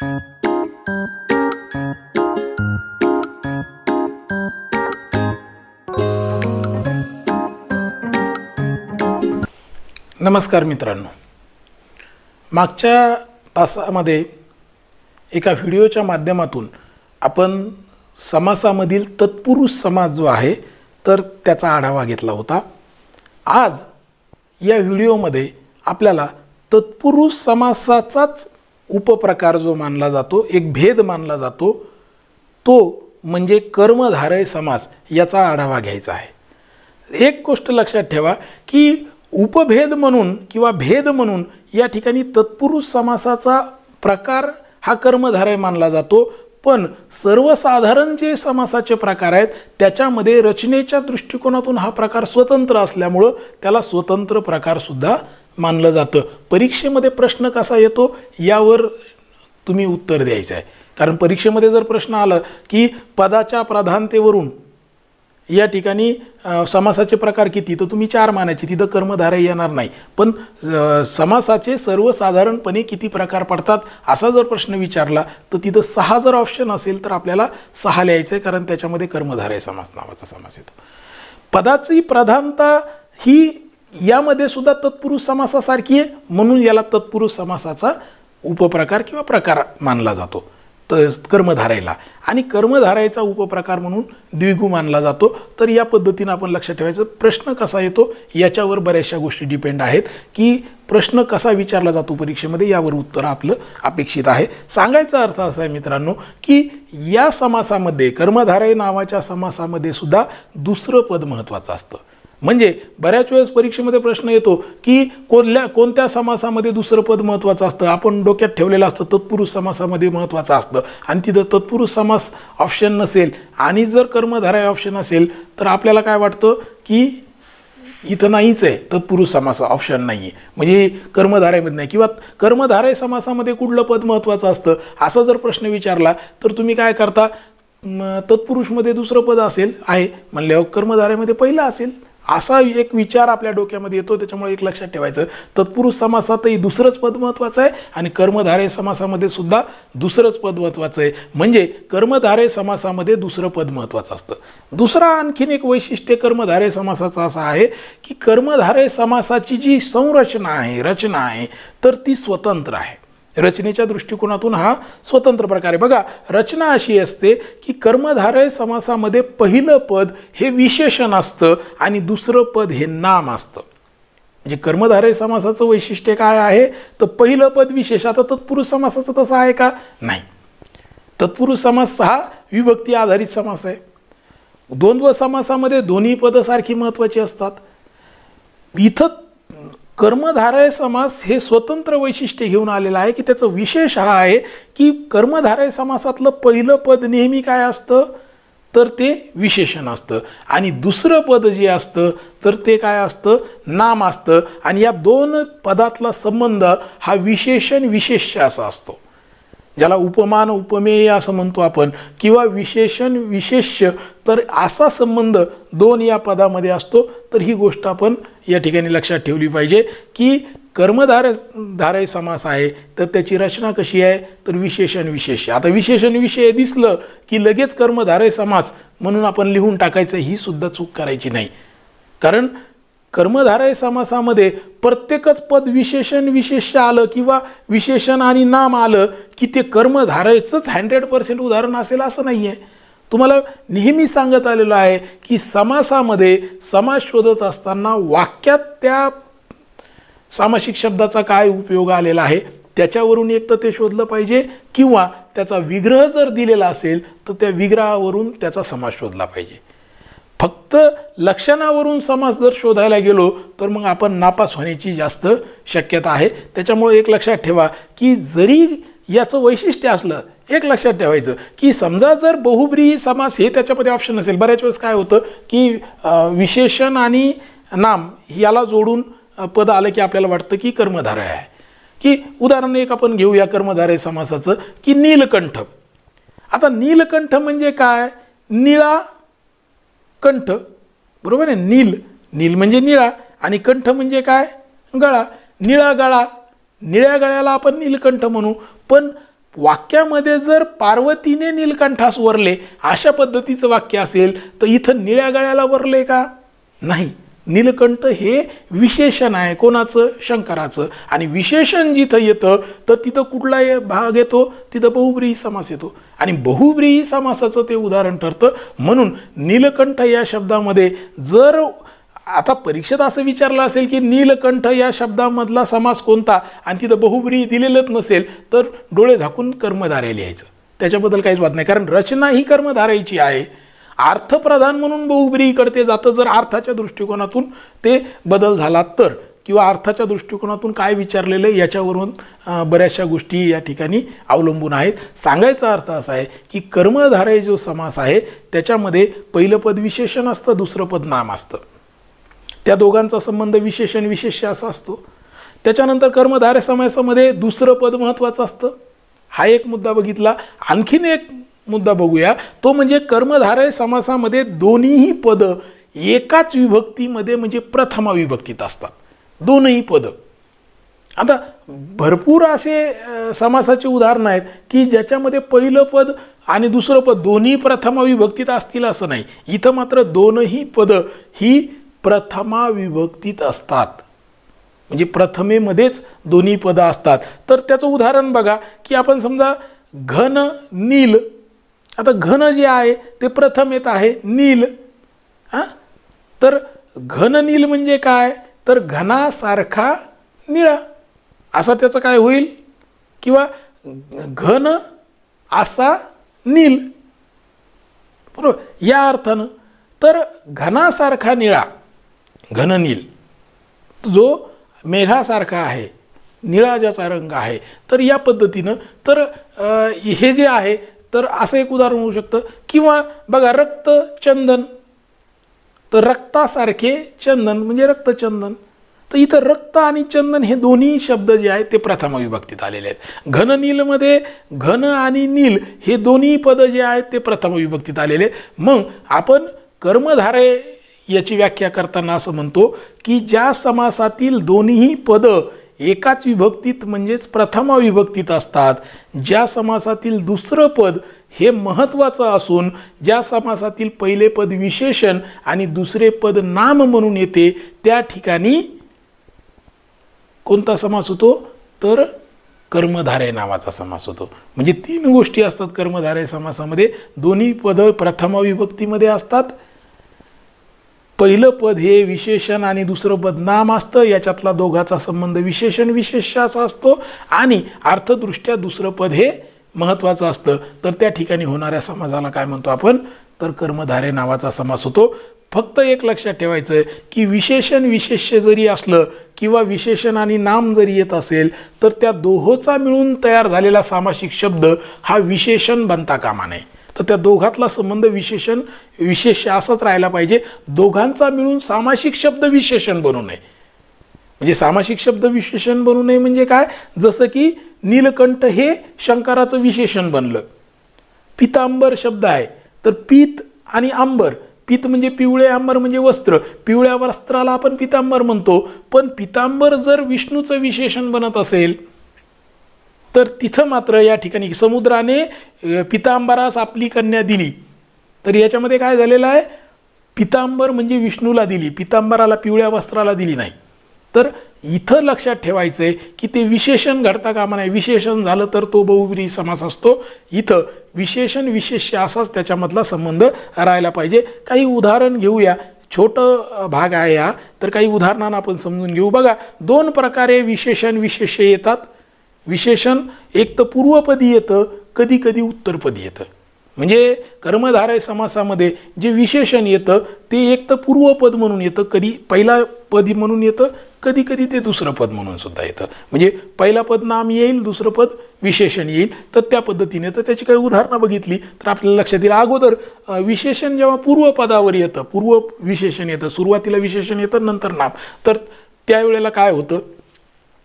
नमस्कार मित्रांनो, मागच्या तासामध्ये एका व्हिडिओच्या माध्यमातून आपण समासामधील तत्पुरुष समास जो आहे तर त्याचा आढावा घेतला होता। आज या व्हिडिओमध्ये आपल्याला तत्पुरुष समासाचाच उपप्रकार जो मानला जातो, एक भेद मानला जातो, तो म्हणजे कर्मधारय समास याचा आढावा घ्यायचा आहे। एक गोष्ट लक्षात ठेवा की उपभेद म्हणून किंवा भेद म्हणून या ठिकाणी तत्पुरुष समासाचा प्रकार हा कर्मधारय मानला जातो, पण सर्वसाधारण जे समासाचे प्रकार आहेत त्याच्यामध्ये रचनेच्या दृष्टिकोनातून हा प्रकार स्वतंत्र असल्यामुळे त्याला स्वतंत्र प्रकार सुद्धा मानलं जातं। परीक्षेमध्ये प्रश्न कसा येतो यावर तुम्ही उत्तर द्यायचं आहे, कारण परीक्षेमध्ये जर प्रश्न आला की पदाच्या प्रधानतेवरून या ठिकाणी समासाचे प्रकार किती, तर तुम्ही 4 मानायचे, तिथं कर्मधारय येणार नाही। पण समासाचे सर्वसाधारणपणे किती प्रकार पडतात असा जर प्रश्न विचारला तर तिथं 6 जर ऑप्शन असेल तर आपल्याला 6 लिहायचं आहे, कारण त्याच्यामध्ये कर्मधारय समास नावाचा समास येतो। पदाची प्रधानता ही यामध्ये सुद्धा तत्पुरुष समासासारखी आहे, म्हणून याला तत्पुरुष समासाचा उपप्रकार किंवा प्रकार मानला जातो कर्मधारयला, आणि कर्मधारयचा उपप्रकार म्हणून द्विगु मानला जातो। तर या पद्धतीने आपण लक्षात ठेवायचं। प्रश्न कसा येतो याच्यावर बऱ्याचशा गोष्टी डिपेंड आहेत की प्रश्न कसा विचारला जातो परीक्षेमध्ये, यावर उत्तर आपलं अपेक्षित आहे। सांगायचा अर्थ असा आहे मित्रांनो की या समासामध्ये, कर्मधारय नावाच्या समासामध्ये सुद्धा दुसरं पद महत्त्वाचं असतं। म्हणजे बऱ्याच वेळेस परीक्षेमध्ये प्रश्न येतो की कोणत्या समासामध्ये दुसरं पद महत्त्वाचं असतं, आपण डोक्यात ठेवलेलं असतं तत्पुरुष समासामध्ये महत्त्वाचं असतं, आणि तिथं तत्पुरुष समास ऑप्शन नसेल आणि जर कर्मधारय ऑप्शन असेल तर आपल्याला काय वाटतं की इथं नाहीच आहे, तत्पुरुष समास ऑप्शन नाही आहे, म्हणजे कर्मधारयमध्ये नाही, किंवा कर्मधारय समासामध्ये कुठलं पद महत्त्वाचं असतं असा जर प्रश्न विचारला तर तुम्ही काय करता, तत्पुरुषमध्ये दुसरं पद असेल आहे म्हणल्यावर कर्मधारयमध्ये पहिलं असेल, असा एक विचार आपल्या डोक्यामध्ये येतो। त्याच्यामुळे एक लक्षात ठेवायचं, तत्पुरुष समासातही दुसरंच पद महत्त्वाचं आहे आणि कर्मधारय समासामध्ये सुद्धा दुसरंच पद महत्त्वाचं आहे, म्हणजे कर्मधारय समासामध्ये दुसरं पद महत्त्वाचं असतं। दुसरा आणखीन एक वैशिष्ट्य कर्मधारय समासाचं असं आहे की कर्मधारय समासाची जी संरचना आहे, रचना आहे, तर ती स्वतंत्र आहे। रचनेच्या दृष्टिकोनातून हा स्वतंत्र प्रकार आहे। बघा, रचना अशी असते की कर्मधारय समासामध्ये पहिलं पद हे विशेषण असतं आणि दुसरं पद हे नाम असतं। म्हणजे कर्मधारय समासाचं वैशिष्ट्य काय आहे तर पहिलं पद विशेष। आता तत्पुरुष समासाचं तसं आहे का? नाही। तत्पुरुष समास हा विभक्ती आधारित समास आहे। द्वंद्व समासामध्ये दोन्ही पद सारखी महत्त्वाची असतात। इथं कर्मधारय समास हे स्वतंत्र वैशिष्ट्य घेऊन आलेलं आहे की त्याचं विशेष हा आहे की कर्मधारय समासातलं पहिलं पद नेहमी काय असतं तर ते विशेषण असतं, आणि दुसरं पद जे असतं तर ते काय असतं, नाम असतं, आणि या दोन पदातला संबंध हा विशेषण विशेष्य असा असतो, ज्याला उपमान उपमेय असं म्हणतो आपण, किंवा विशेषण विशेष्य, तर असा संबंध दोन या पदामध्ये असतो। तर ही गोष्ट आपण या ठिकाणी लक्षात ठेवली पाहिजे की कर्मधारय समास आहे तर त्याची रचना कशी आहे तर विशेषण विशेष्य। आता विशेषण विषय दिसलं की लगेच कर्मधारय समास म्हणून आपण लिहून टाकायचं, ही सुद्धा चूक करायची नाही, कारण कर्मधारय समासामध्ये प्रत्येकच पद विशेषण विशेष्य आलं किंवा विशेषण आणि नाम आलं की ते कर्मधारयचंच 100% उदाहरण असेल असं नाही आहे। तुम्हाला नेहमी सांगत आलेलं आहे की समासामध्ये समास शोधत असताना वाक्यात त्या सामासिक शब्दाचा काय उपयोग आलेला आहे त्याच्यावरून एक तर ते शोधलं पाहिजे, किंवा त्याचा विग्रह जर दिलेला असेल तर त्या विग्रहावरून त्याचा समास शोधला पाहिजे। फक्त लक्षणावरून समास जर शोधायला गेलो तर मग आपण नापास होण्याची जास्त शक्यता आहे। त्याच्यामुळे एक लक्षात ठेवा की जरी याचं वैशिष्ट्य असलं, एक लक्षात ठेवायचं की समजा जर बहुब्रीही समास हे त्याच्यामध्ये ऑप्शन असेल, बऱ्याच वेळेस काय होतं की विशेषण आणि नाम याला जोडून पद आलं की आपल्याला वाटतं की कर्मधारय आहे। की उदाहरण एक आपण घेऊया कर्मधारय समासाचं की नीलकंठ। आता नीलकंठ म्हणजे काय, निळा कंठ, बरोबर आहे। नील, नील म्हणजे निळा, आणि कंठ म्हणजे काय, गळा, निळा गळा, निळ्या गळ्याला आपण नीलकंठ म्हणू। पण वाक्यामध्ये जर पार्वतीने नीलकंठास वरले अशा पद्धतीचं वाक्य असेल तर इथं निळ्या गळ्याला वरले का? नाही. नीलकंठ हे विशेषण आहे. कोणाचं? शंकराचं. आणि विशेषण जिथं येतं तर तिथं कुठला भाग येतो? तिथं बहुब्रीही समास येतो आणि बहुब्रीही समासाचं ते उदाहरण ठरतं. म्हणून नीलकंठ या शब्दामध्ये जर आता परीक्षेत असं विचारलं असेल की नीलकंठ या शब्दामधला समास कोणता आणि तिथं बहुब्रीही दिलेलंच नसेल तर डोळे झाकून कर्मधारय लिहायचं. त्याच्याबद्दल काहीच वाद नाही, कारण रचना ही कर्मधारयाची आहे. अर्थप्रधान म्हणून बहुब्रीहीकडे ते जातं जर अर्थाच्या दृष्टिकोनातून ते बदल झाला तर, किंवा अर्थाच्या दृष्टिकोनातून काय विचारलेलं आहे याच्यावरून बऱ्याचशा गोष्टी या ठिकाणी अवलंबून आहेत. सांगायचा अर्थ असा आहे की कर्मधारय जो समास आहे त्याच्यामध्ये पहिलं पद विशेषण असतं, दुसरं पद नाम असतं. त्या दोघांचा संबंध विशेषण विशेष्य असा असतो. त्याच्यानंतर कर्मधारय समासामध्ये दुसरं पद महत्त्वाचं असतं. हा एक मुद्दा बघितला. आणखीन एक मुद्दा बघूया, तो म्हणजे कर्मधारय समासामध्ये दोन्हीही पद एकाच विभक्तीमध्ये म्हणजे प्रथमा विभक्तीत असतात. दोनही पद. आता भरपूर असे समासाचे उदाहरण आहेत की ज्याच्यामध्ये पहिलं पद आणि दुसरं पद दोन्ही प्रथमा विभक्तीत असतील असं नाही. इथं मात्र दोनही पद ही प्रथमा विभक्तीत असतात, म्हणजे प्रथमेमध्येच दोन्ही पदं असतात. तर त्याचं उदाहरण बघा की आपण समजा घन नील. आता घन जे आहे ते प्रथम येत आहे, नील. तर घन नील म्हणजे काय? तर घनासारखा निळा असा त्याचं काय होईल, किंवा घन असा नील, बरोबर. या अर्थानं तर घनासारखा निळा, घननील जो मेघासारखा आहे, निळा ज्याचा रंग आहे, तर या पद्धतीनं तर हे जे आहे तर असं एक उदाहरण होऊ शकतं. किंवा बघा रक्त चंदन, तर रक्तासारखे चंदन म्हणजे रक्तचंदन. तर इथं रक्त आणि चंदन हे दोन्ही शब्द जे आहेत ते प्रथमा विभक्तीत आलेले आहेत. घननीलमध्ये घन आणि नील हे दोन्ही पद जे आहेत ते प्रथमा विभक्तीत आलेले. मग आपण कर्मधारय याची व्याख्या करताना असं म्हणतो की ज्या समासातील दोन्ही पद एकाच विभक्तीत म्हणजेच प्रथमा विभक्तीत असतात, ज्या समासातील दुसरं पद हे महत्त्वाचं असून ज्या समासातील पहिले पद विशेषण आणि दुसरे पद नाम म्हणून येते, त्या ठिकाणी कोणता समास होतो? तर कर्मधारय नावाचा समास होतो. म्हणजे तीन गोष्टी असतात कर्मधारय समासामध्ये. दोन्ही पद प्रथमा विभक्तीमध्ये असतात, पहिलं पद हे विशेषण आणि दुसरं पद नाम असतं, याच्यातला दोघाचा संबंध विशेषण विशेष्य असा असतो, आणि अर्थदृष्ट्या दुसरं पद हे महत्त्वाचं असतं. तर त्या ठिकाणी होणाऱ्या समासाला काय म्हणतो आपण? तर कर्मधारय नावाचा समास होतो. फक्त एक लक्षात ठेवायचं आहे की विशेषण विशेष्य जरी असलं किंवा विशेषण आणि नाम जरी येत असेल तर त्या दोहोचा मिळून तयार झालेला सामासिक शब्द हा विशेषण बनता कामा नये. तर त्या दोघातला संबंध विशेषण विशेष्य असाच राहायला पाहिजे. दोघांचा मिळून सामासिक शब्द विशेषण बनू नये. म्हणजे सामासिक शब्द विशेषण बनू नये म्हणजे काय? जसं की नीलकंठ हे शंकराचं विशेषण बनलं. पितांबर शब्द आहे, तर पीत आणि आंबर, पीत म्हणजे पिवळे, आंबर म्हणजे वस्त्र. पिवळ्या वस्त्राला आपण पितांबर म्हणतो, पण पितांबर जर विष्णूचं विशेषण बनत असेल तर तिथं मात्र या ठिकाणी समुद्राने पितांबरास आपली कन्या दिली. तर याच्यामध्ये काय झालेलं आहे? पितांबर म्हणजे विष्णूला दिली, पितांबराला पिवळ्या वस्त्राला दिली नाही. तर इथं लक्षात ठेवायचं आहे की ते विशेषण घडता कामा नाही. विशेषण झालं तर तो बहुब्रीही समास असतो. इथं विशेषण विशेष्य असाच त्याच्यामधला संबंध राहायला पाहिजे. काही उदाहरण घेऊया. छोटं भाग आहे हा, तर काही उदाहरणांना आपण समजून घेऊ. बघा, दोन प्रकारे विशेषण विशेष्य येतात. विशेषण एक तर पूर्वपदी येतं, कधी कधी उत्तरपदी येतं. म्हणजे कर्मधारय समासामध्ये जे विशेषण येतं ते एक तर पूर्वपद म्हणून येतं, कधी पहिला पद म्हणून येतं, कधी कधी ते दुसरं पद म्हणून सुद्धा येतं. म्हणजे पहिला पद नाम येईल, दुसरं पद विशेषण येईल. तर त्या पद्धतीने तर त्याची काही उदाहरणं बघितली तर आपल्याला लक्षात येईल. अगोदर विशेषण जेव्हा पूर्वपदावर येतं, पूर्व विशेषण येतं, सुरुवातीला विशेषण येतं, नंतर नाम, तर त्यावेळेला काय होतं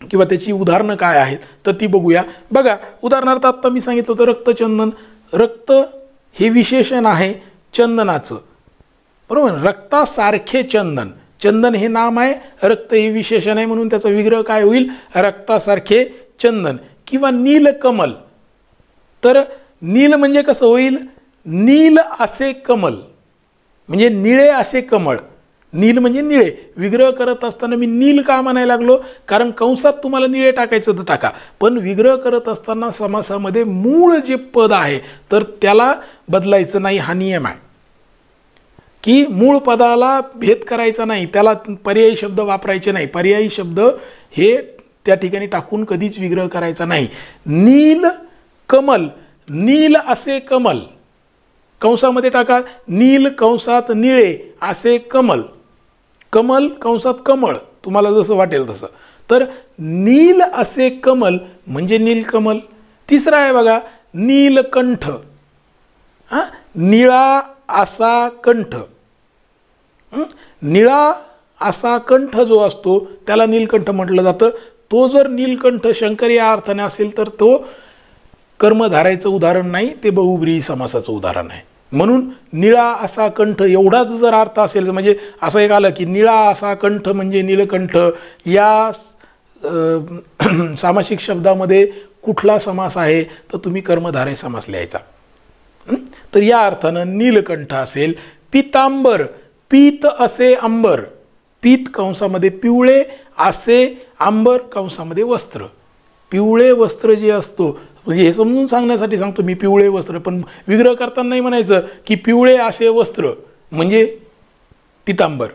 किंवा त्याची उदाहरणं काय आहेत तर ती बघूया. बघा, उदाहरणार्थ आत्ता मी सांगितलं होतं रक्तचंदन. रक्त हे विशेषण आहे चंदनाचं, बरोबर. रक्तासारखे चंदन, चंदन हे नाम आहे, रक्त हे विशेषण आहे, म्हणून त्याचा विग्रह काय होईल? रक्तासारखे चंदन. किंवा नीलकमल, तर नील म्हणजे कसं होईल? नील असे कमल, म्हणजे निळे असे कमळ. नील म्हणजे निळे. विग्रह करत असताना मी नील का म्हणायला लागलो? कारण कंसात तुम्हाला निळे टाकायचं तर टाका, पण विग्रह करत असताना समासामध्ये मूळ जे पद आहे तर त्याला बदलायचं नाही, हा नियम आहे. की मूळ पदाला भेद करायचा नाही, त्याला पर्यायी शब्द वापरायचे नाही. पर्यायी शब्द हे त्या ठिकाणी टाकून कधीच विग्रह करायचा नाही. नील कमल, नील असे कमल, कंसामध्ये टाका नील कंसात निळे असे कमल. कमल कंसात कमळ, तुम्हाला जसं वाटेल तसं. तर नील असे कमल म्हणजे नीलकमल. तिसरा आहे बघा नीलकंठ. निळा असा कंठ. निळा असा कंठ जो असतो त्याला नीलकंठ म्हटलं जातं. तो जर नीलकंठ शंकर या अर्थाने असेल तर तो कर्मधारायचं उदाहरण नाही, ते बहुब्रीही समासाचं उदाहरण आहे. म्हणून निळा असा कंठ एवढाच जर अर्थ असेल, म्हणजे असं एक आलं की निळा असा कंठ म्हणजे नीलकंठ, या सामासिक शब्दामध्ये कुठला समास आहे तर तुम्ही कर्मधारय समास लिहायचा. तर या अर्थानं नीलकंठ असेल. पितांबर, पीत असे अंबर. पीत कंसामध्ये पिवळे, असे अंबर कंसामध्ये वस्त्र. पिवळे वस्त्र जे असतो, म्हणजे हे समजून सांगण्यासाठी सांगतो मी, पिवळे वस्त्र. पण विग्रह करताना नाही म्हणायचं की पिवळे असे वस्त्र म्हणजे पितांबर,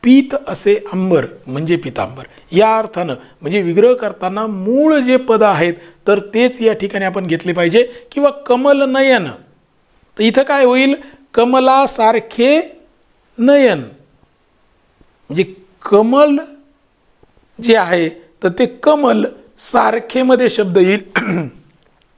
पीत असे अंबर म्हणजे पितांबर. या अर्थानं म्हणजे विग्रह करताना मूळ जे पद आहेत तर तेच या ठिकाणी आपण घेतले पाहिजे. किंवा कमल नयन, तर इथं काय होईल? कमलासारखे नयन, म्हणजे कमल जे आहे तर ते कमल सारखे मध्ये शब्द येईल.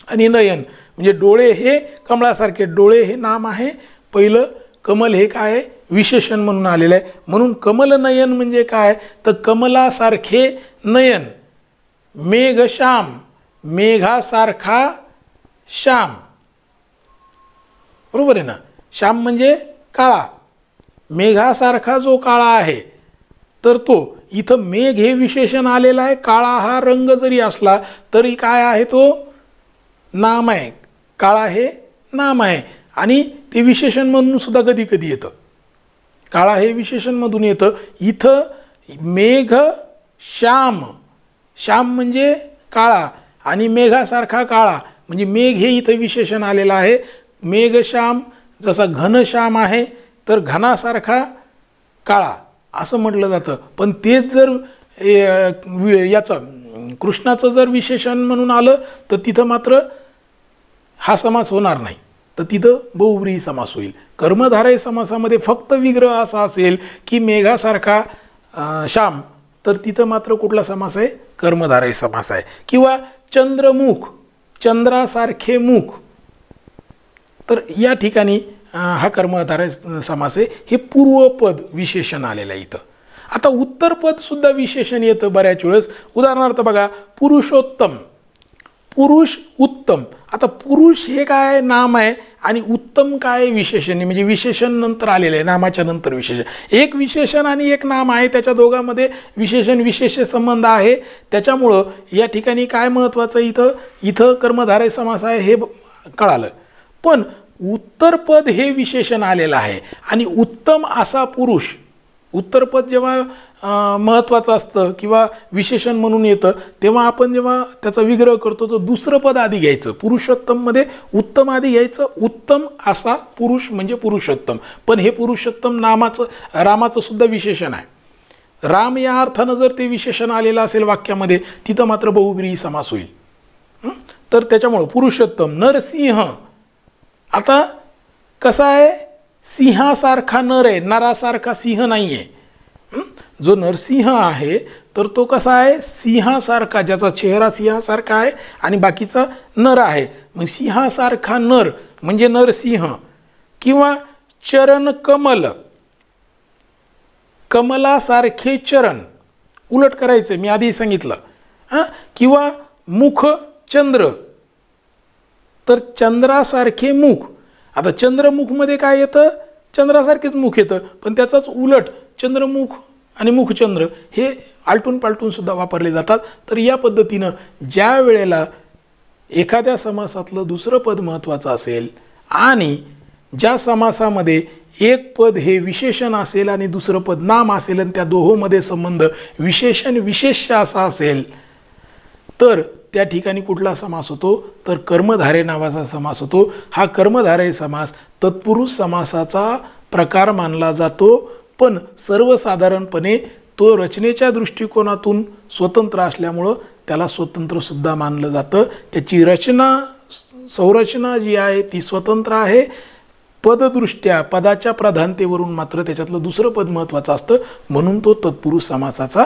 आणि नयन म्हणजे डोळे, हे कमळासारखे डोळे हे नाम आहे पहिलं. कमल हे काय आहे? विशेषण म्हणून आलेलं आहे. म्हणून कमल नयन म्हणजे काय? तर कमलासारखे नयन. मेघश्याम, मेघासारखा श्याम. बरोबर आहे ना? श्याम म्हणजे काळा, मेघासारखा जो काळा आहे तर तो. इथं मेघ हे विशेषण आलेलं आहे. काळा हा रंग जरी असला तरी काय आहे? तो नाम आहे. काळा हे नाम आहे आणि ते विशेषण म्हणून सुद्धा कधी कधी येतं. काळा हे विशेषण मधून येतं. इथं मेघ श्याम, श्याम म्हणजे काळा आणि मेघासारखा काळा म्हणजे मेघ हे इथं विशेषण आलेलं आहे. मेघश्याम जसा घनश्याम आहे तर घनासारखा काळा असं म्हटलं जातं. पण तेच जर याचं कृष्णाचं जर विशेषण म्हणून आलं तर तिथं मात्र हा समास होणार नाही, तर तिथं बहुव्रीही समास होईल. कर्मधारय समासामध्ये फक्त विग्रह असा असेल की मेघासारखा श्याम, तर तिथं मात्र कुठला समास आहे? कर्मधारय समास आहे. किंवा चंद्रमुख, चंद्रासारखे मुख, तर या ठिकाणी हा कर्मधारय समास आहे. हे पूर्वपद विशेषण आलेलं आहे इथं. आता उत्तरपद सुद्धा विशेषण येतं बऱ्याच वेळेस. उदाहरणार्थ बघा पुरुषोत्तम, पुरुष उत्तम. आता पुरुष हे काय नाम आहे आणि उत्तम काय विशेषण, म्हणजे विशेषण नंतर आलेलं आहे, नामाच्या नंतर विशेषण. एक विशेषण आणि एक नाम आहे, त्याच्या दोघांमध्ये विशेषण विशेष संबंध आहे. त्याच्यामुळं या ठिकाणी काय महत्त्वाचं, इथं कर्मधारय समास आहे हे कळालं. पण उत्तरपद हे विशेषण आलेलं आहे आणि उत्तम असा पुरुष, उत्तरपद जेव्हा महत्त्वाचं असतं किंवा विशेषण म्हणून येतं तेव्हा आपण जेव्हा त्याचा विग्रह करतो तर दुसरं पद आधी घ्यायचं. पुरुषोत्तममध्ये उत्तम आधी घ्यायचं. उत्तम असा पुरुष म्हणजे पुरुषोत्तम. पण हे पुरुषोत्तम नामाचं, रामाचं सुद्धा विशेषण आहे. राम या अर्थानं जर ते विशेषण आलेलं असेल वाक्यामध्ये तिथं मात्र बहुव्रीही समास होईल. तर त्याच्यामुळं पुरुषोत्तम. नरसिंह, आता कसा आहे? सिंहासारखा नर आहे, नरासारखा सिंह नाही आहे. जो नरसिंह आहे तर तो कसा आहे? सिंहासारखा, ज्याचा चेहरा सिंहासारखा आहे आणि बाकीचा नर आहे. मग सिंहासारखा नर म्हणजे नरसिंह. किंवा चरण कमल, कमलासारखे चरण, उलट करायचं मी आधी सांगितलं. किंवा मुख चंद्र, तर चंद्रासारखे मुख. आता चंद्रमुखमध्ये काय येतं? चंद्रासारखेच मुख येतं, पण त्याचाच उलट चंद्रमुख आणि मुखचंद्र हे आलटून पालटून सुद्धा वापरले जातात. तर या पद्धतीनं ज्या वेळेला एखाद्या समासातलं दुसरं पद महत्त्वाचं असेल आणि ज्या समासामध्ये एक पद हे विशेषण असेल आणि दुसरं पद नाम असेल आणि त्या दोहोंमध्ये संबंध विशेषण विशेष्य असा असेल तर त्या ठिकाणी कुठला समास होतो तर कर्मधारय नावाचा समास होतो। हा कर्मधारय समास तत्पुरुष समासाचा प्रकार मानला जातो, पण सर्वसाधारणपणे तो रचनेच्या दृष्टिकोनातून स्वतंत्र असल्यामुळं त्याला स्वतंत्र सुद्धा मानलं जातं। त्याची रचना संरचना जी आहे ती स्वतंत्र आहे, पददृष्ट्या पदाच्या प्राधान्यतेवरून मात्र त्याच्यातलं दुसरं पद महत्त्वाचं असतं, म्हणून तो तत्पुरुष समासाचा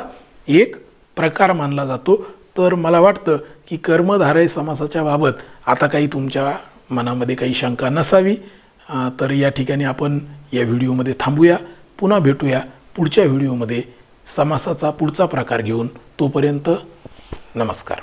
एक प्रकार मानला जातो। तर मला वाटतं की कर्मधारय समासाच्या बाबत आता काही तुमच्या मनामध्ये काही शंका नसावी। तर या ठिकाणी आपण या व्हिडिओमध्ये थांबूया, पुन्हा भेटूया पुढच्या व्हिडिओमध्ये समासाचा पुढचा प्रकार घेऊन। तोपर्यंत नमस्कार।